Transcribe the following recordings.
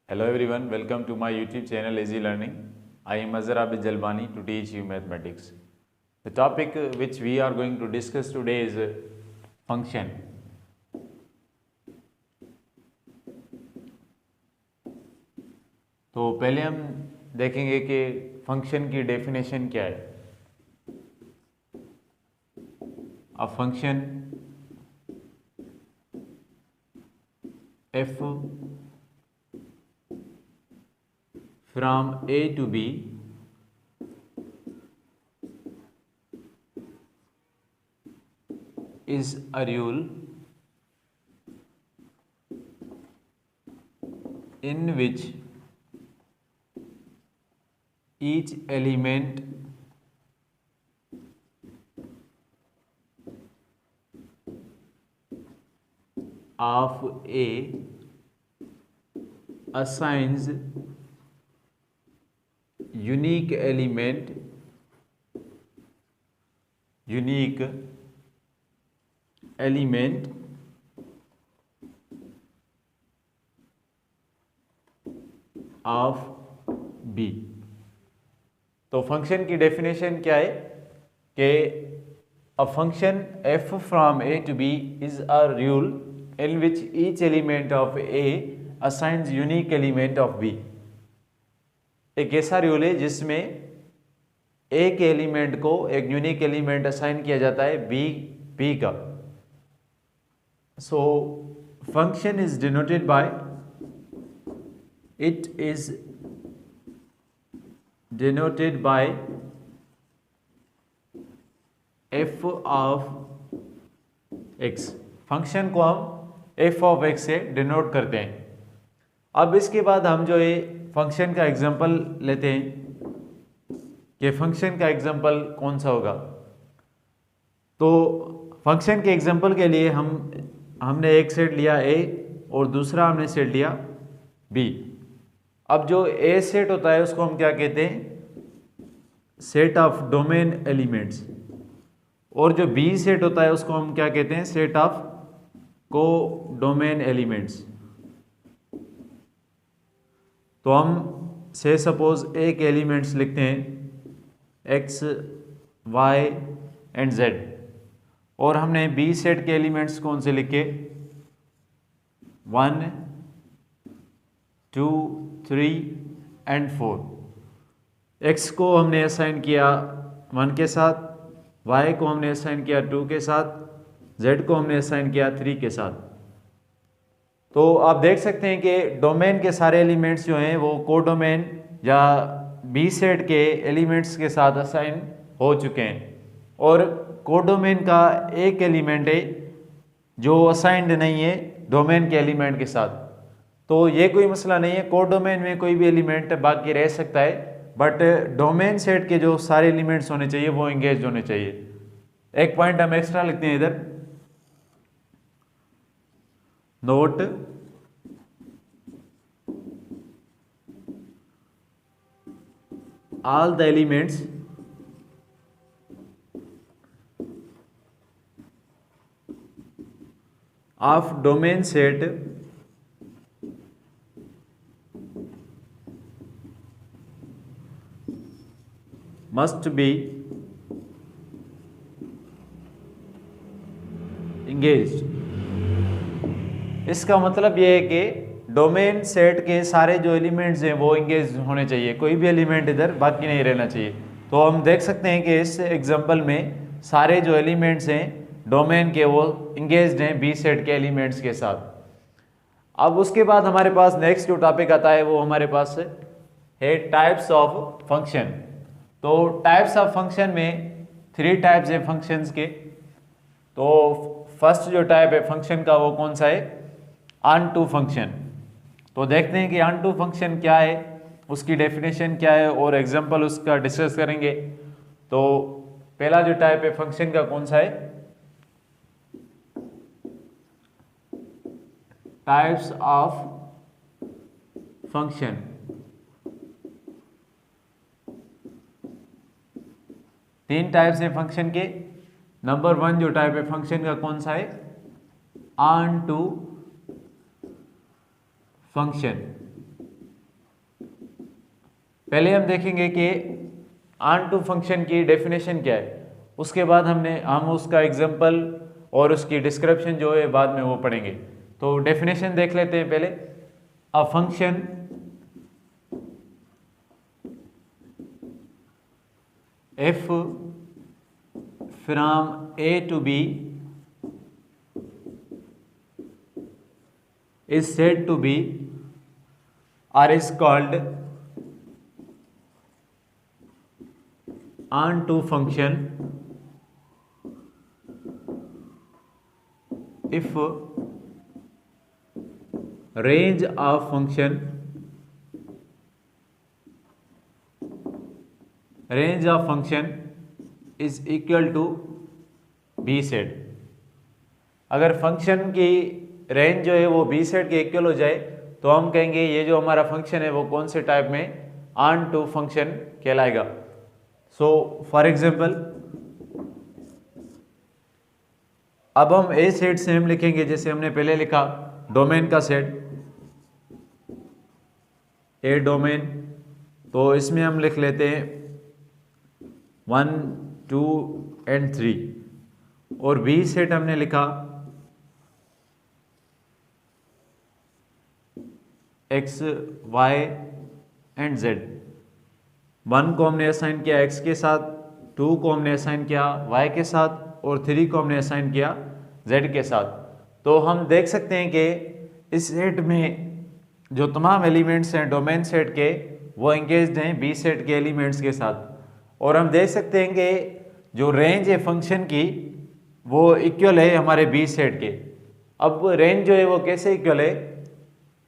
Hello everyone, welcome to my YouTube channel Easy Learning. I am Azhar Abid Jalbani to teach you mathematics. The topic which we are going to discuss today is function. तो पहले हम देखेंगे कि function की definition क्या है. A function f from A to B is a rule in which each element of A assigns unique element of B. तो function की डेफिनेशन क्या है कि a function f from A to B is a rule in which each element of A assigns unique element of B. एक ऐसा rule है जिसमें ए के एलिमेंट को एक यूनिक एलिमेंट असाइन किया जाता है बी का. So function is denoted by F of x. Function को हम एफ ऑफ एक्स से डिनोट करते हैं. अब इसके बाद हम जो है फंक्शन का एग्जांपल लेते हैं कि फंक्शन का एग्जांपल कौन सा होगा. तो फंक्शन के एग्जांपल के लिए हमने एक सेट लिया ए और दूसरा हमने सेट लिया बी. अब जो ए सेट होता है उसको हम क्या कहते हैं, सेट ऑफ डोमेन एलिमेंट्स, और जो बी सेट होता है उसको हम क्या कहते हैं, सेट ऑफ को डोमेन एलिमेंट्स. तो हम से सपोज ए के एलिमेंट्स लिखते हैं एक्स वाई एंड जेड, और हमने बी सेट के एलिमेंट्स कौन से लिखे 1 2 3 एंड 4. एक्स को हमने असाइन किया 1 के साथ, वाई को हमने असाइन किया 2 के साथ, जेड को हमने असाइन किया 3 के साथ. तो आप देख सकते हैं कि डोमेन के सारे एलिमेंट्स जो हैं वो कोडोमेन या बी सेट के एलिमेंट्स के साथ असाइन हो चुके हैं, और कोडोमेन का एक एलिमेंट है जो असाइंड नहीं है डोमेन के एलिमेंट के साथ. तो ये कोई मसला नहीं है, कोडोमेन में कोई भी एलिमेंट बाकी रह सकता है, बट डोमेन सेट के जो सारे एलिमेंट्स होने चाहिए वो एंगेज होने चाहिए. एक पॉइंट हम एक्स्ट्रा लिखते हैं इधर, note all the elements of domain set must be engaged. इसका मतलब यह है कि डोमेन सेट के सारे जो एलिमेंट्स हैं वो इंगेज होने चाहिए, कोई भी एलिमेंट इधर बाकी नहीं रहना चाहिए. तो हम देख सकते हैं कि इस एग्जांपल में सारे जो एलिमेंट्स हैं डोमेन के वो इंगेज्ड हैं बी सेट के एलिमेंट्स के साथ. अब उसके बाद हमारे पास नेक्स्ट जो टॉपिक आता है वो हमारे पास है टाइप्स ऑफ फंक्शन. तो टाइप्स ऑफ फंक्शन में 3 टाइप्स हैं फंक्शंस के. तो फर्स्ट जो टाइप है फंक्शन का वो कौन सा है, ऑन टू फंक्शन. तो देखते हैं कि ऑन टू फंक्शन क्या है, उसकी डेफिनेशन क्या है, और एग्जांपल उसका डिस्कस करेंगे. तो पहला जो टाइप है फंक्शन का कौन सा है, टाइप्स ऑफ फंक्शन. तीन टाइप्स हैं फंक्शन के. नंबर 1 जो टाइप है फंक्शन का कौन सा है, ऑन टू फंक्शन. पहले हम देखेंगे कि ऑन टू फंक्शन की डेफिनेशन क्या है, उसके बाद हम उसका एग्जांपल और उसकी डिस्क्रिप्शन जो है बाद में वो पढ़ेंगे। तो डेफिनेशन देख लेते हैं पहले। A function f from a to b is said to be or is called onto function if range of function is equal to b set. अगर फंक्शन की रेंज जो है वो बी सेट के इक्वल हो जाए तो हम कहेंगे ये जो हमारा फंक्शन है वो कौन से टाइप में ऑन टू फंक्शन कहलाएगा। सो फॉर एग्जांपल अब हम ए सेट से हम लिखेंगे जैसे हमने पहले लिखा डोमेन का सेट, ए डोमेन, तो इसमें हम लिख लेते हैं 1 2 एंड 3, और बी सेट हमने लिखा x y एंड z। 1 को हमने असाइन किया x के साथ, 2 को हमने असाइन किया y के साथ, और 3 को हमने असाइन किया z के साथ। तो हम देख सकते हैं कि इस सेट में जो तमाम एलिमेंट्स हैं डोमेन सेट के वो एंगेज्ड हैं बी सेट के एलिमेंट्स के साथ, और हम देख सकते हैं कि जो रेंज है फंक्शन की वो इक्वल है हमारे बी सेट के। अब रेंज जो है वो कैसे इक्वल है,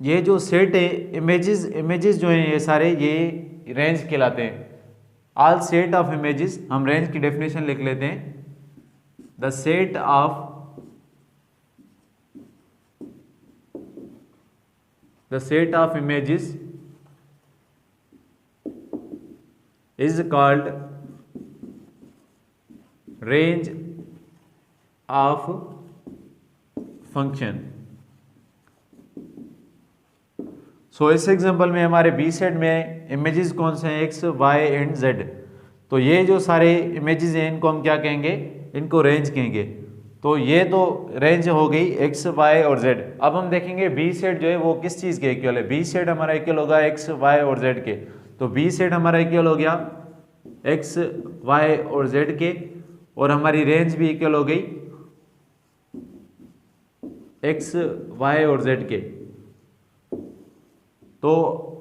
ये जो सेट है इमेजेस जो हैं ये सारे ये रेंज कहलाते हैं। ऑल सेट ऑफ इमेजेस, हम रेंज की डेफिनेशन लिख लेते हैं, the set of images is called range of function। सो इस एग्जांपल में हमारे बी सेट में इमेजेस कौन से हैं, एक्स वाई एंड जेड। तो ये जो सारे इमेजेस हैं इनको हम क्या कहेंगे, इनको रेंज कहेंगे। तो ये तो रेंज हो गई एक्स वाई और जेड। अब हम देखेंगे बी सेट जो है वो किस चीज़ के इक्वल है। बी सेट हमारा इक्वल होगा एक्स वाई और जेड के। तो बी सेट हमारा इक्वल हो गया एक्स वाई और जेड के, और हमारी रेंज भी इक्वल हो गई एक्स वाई और जेड के। तो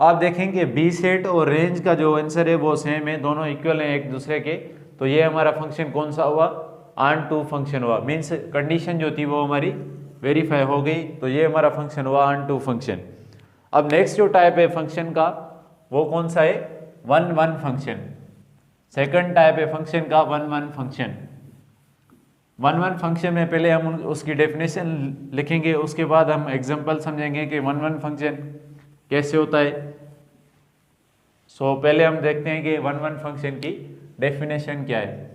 आप देखेंगे बी सेट और रेंज का जो आंसर है वो सेम है, दोनों इक्वल हैं एक दूसरे के। तो ये हमारा फंक्शन कौन सा हुआ, ऑन टू फंक्शन हुआ। मीन्स कंडीशन जो थी वो हमारी वेरीफाई हो गई, तो ये हमारा फंक्शन हुआ ऑन टू फंक्शन। अब नेक्स्ट जो टाइप है फंक्शन का वो कौन सा है, one one function. Second type है फंक्शन का one one function. One one function में पहले हम उसकी डेफिनेशन लिखेंगे, उसके बाद हम एग्जांपल समझेंगे कि वन वन फंक्शन कैसे होता है। सो पहले हम देखते हैं कि वन वन फंक्शन की डेफिनेशन क्या है।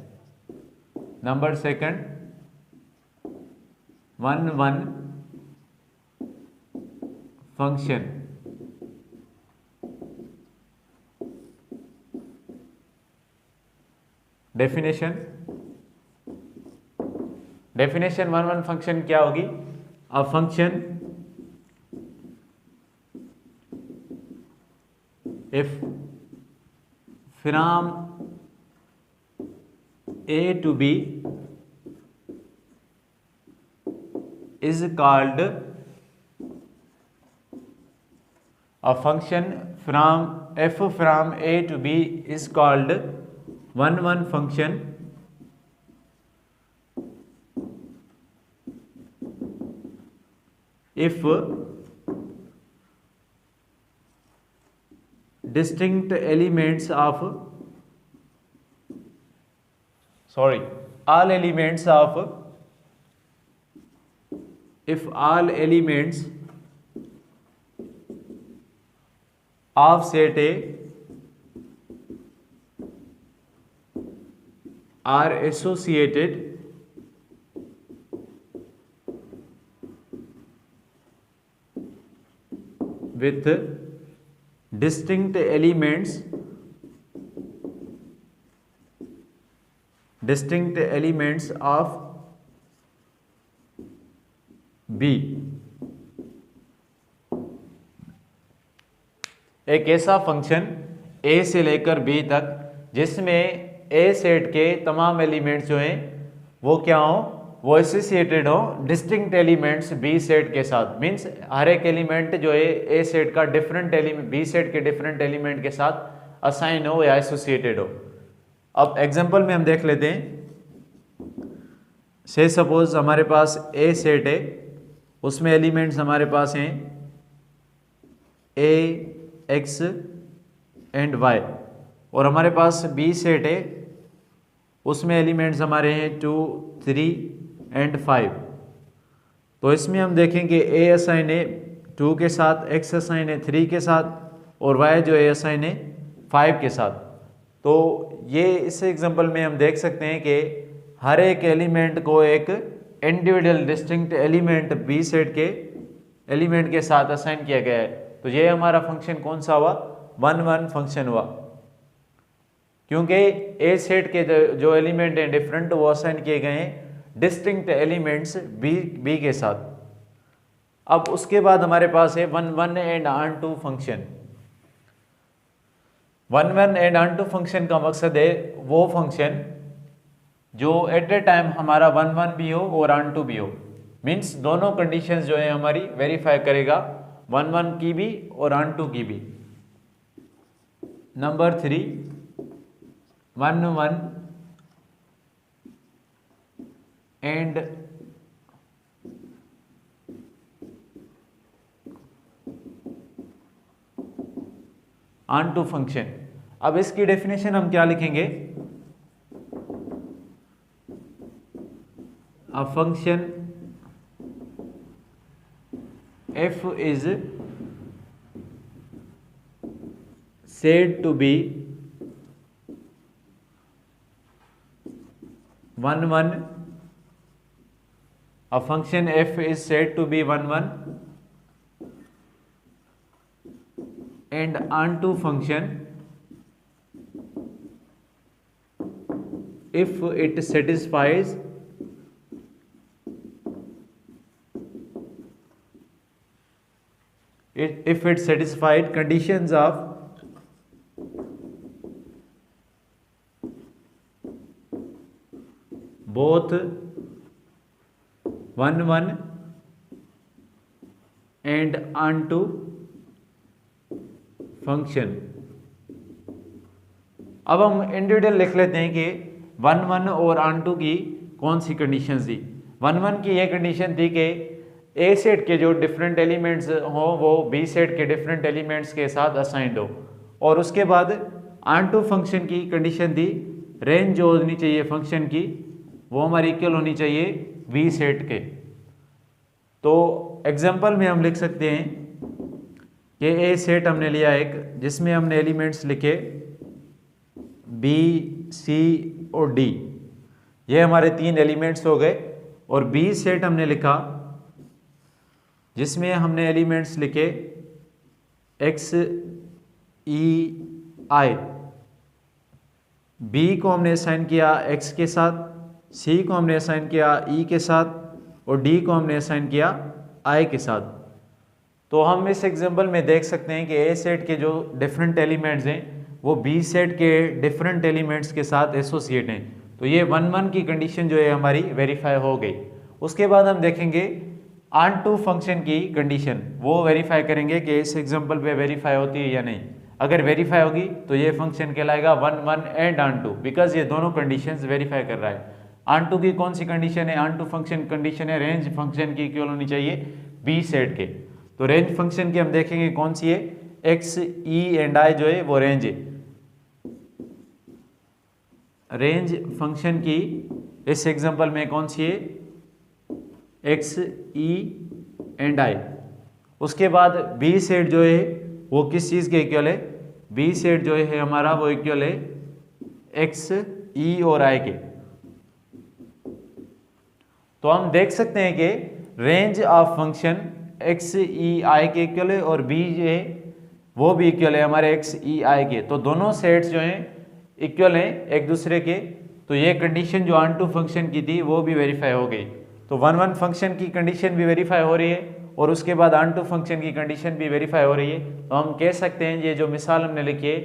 Number second, one one function definition one one function क्या होगी, a function if from A to B is called a function from f from A to B is called one one function if distinct elements of all elements of if all elements of set A are associated with distinct elements distinct elements of B, एक ऐसा function ए से लेकर B तक जिसमें ए set के तमाम elements जो हैं वो क्या हो, वो एसोसिएटेड हो डिस्टिंक्ट एलिमेंट्स बी सेट के साथ। मीन्स हर एक एलिमेंट जो है ए सेट का डिफरेंट एलिमेंट बी सेट के डिफरेंट एलिमेंट के साथ असाइन हो या एसोसिएटेड हो। अब एग्जांपल में हम देख लेते हैं। से सपोज हमारे पास ए सेट है, उसमें एलिमेंट्स हमारे पास हैं ए, एक्स एंड वाई, और हमारे पास बी सेट है, उसमें एलिमेंट्स हमारे हैं 2, 3 एंड 5। तो इसमें हम देखेंगे ए असाइन है 2 के साथ, एक्स असाइन है 3 के साथ, और वाई जो है असाइन है 5 के साथ। तो ये इस एग्जांपल में हम देख सकते हैं कि हर एक एलिमेंट को एक individual distinct element B set के एलिमेंट के साथ असाइन किया गया है। तो ये हमारा फंक्शन कौन सा हुआ, 1-1 फंक्शन हुआ, क्योंकि ए सेट के जो एलिमेंट हैं डिफरेंट वो असाइन किए गए हैं डिस्टिंक्ट एलिमेंट्स बी के साथ। अब उसके बाद हमारे पास है 1-1 and on-to function. 1-1 and on-to function का मकसद है वो फंक्शन जो एट ए टाइम हमारा 1-1 भी हो और ऑन-टू भी हो। मीन्स दोनों कंडीशंस जो है हमारी वेरीफाई करेगा, 1-1 की भी और ऑन-टू की भी। Number 3, 1-1 and on-to function. अब इसकी डेफिनेशन हम क्या लिखेंगे, a function f is said to be 1-1, a function f is said to be 1-1 and onto function if it satisfies if it satisfied conditions of both 1-1 and onto function। अब हम individual लिख लेते हैं कि 1-1 और ऑन-टू की कौन सी conditions थी। 1-1 की ये कंडीशन थी कि ए सेट के जो डिफरेंट एलिमेंट्स हो वो बी सेट के डिफरेंट एलिमेंट्स के साथ असाइंड हो। और उसके बाद ऑन-टू फंक्शन की कंडीशन थी रेंज जो होनी चाहिए फंक्शन की वो हमारी इक्वल होनी चाहिए बी सेट के। तो एग्जांपल में हम लिख सकते हैं कि ए सेट हमने लिया एक जिसमें हमने एलिमेंट्स लिखे बी, सी और डी, ये हमारे 3 एलिमेंट्स हो गए। और बी सेट हमने लिखा जिसमें हमने एलिमेंट्स लिखे एक्स, ई, आई। बी को हमने असाइन किया एक्स के साथ, सी को हमने असाइन किया ई के साथ, और डी को हमने असाइन किया आई के साथ। तो हम इस एग्जांपल में देख सकते हैं कि ए सेट के जो डिफरेंट एलिमेंट्स हैं वो बी सेट के डिफरेंट एलिमेंट्स के साथ एसोसिएट हैं। तो ये 1-1 की कंडीशन जो है हमारी वेरीफाई हो गई। उसके बाद हम देखेंगे ऑन-टू फंक्शन की कंडीशन, वो वेरीफाई करेंगे कि इस एग्जांपल पे वेरीफाई होती है या नहीं। अगर वेरीफाई होगी तो ये फंक्शन कहलाएगा 1-1 एंड ऑन-टू, बिकॉज ये दोनों कंडीशंस वेरीफाई कर रहा है। ऑन-टू की कौन सी कंडीशन है, ऑन-टू फंक्शन कंडीशन है रेंज फंक्शन की इक्वल होनी चाहिए बी सेट के। तो रेंज फंक्शन की हम देखेंगे कौन सी है, एक्स, ई एंड आई जो है वो रेंज है। रेंज फंक्शन की इस एग्जांपल में कौन सी है, एक्स, ई एंड आई। उसके बाद बी सेट जो है वो किस चीज़ के इक्वल है, बी सेट जो है हमारा वो इक्वल है एक्स, ई और आई के। तो हम देख सकते हैं कि रेंज ऑफ फंक्शन एक्स, ई, आई के इक्वल है और बी जो है वो भी इक्वल है हमारे एक्स, ई, आई के। तो दोनों सेट्स जो हैं इक्वल हैं एक दूसरे के। तो ये कंडीशन जो ऑन टू फंक्शन की थी वो भी वेरीफाई हो गई। तो 1 फंक्शन की कंडीशन भी वेरीफाई हो रही है और उसके बाद ऑन टू फंक्शन की कंडीशन भी वेरीफाई हो रही है। तो हम कह सकते हैं ये जो मिसाल हमने लिखी है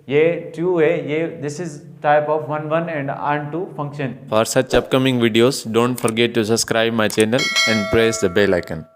ये ट्रू है, ये this is type of 1 and onto function. For such upcoming videos, don't forget to subscribe my channel and press the bell icon.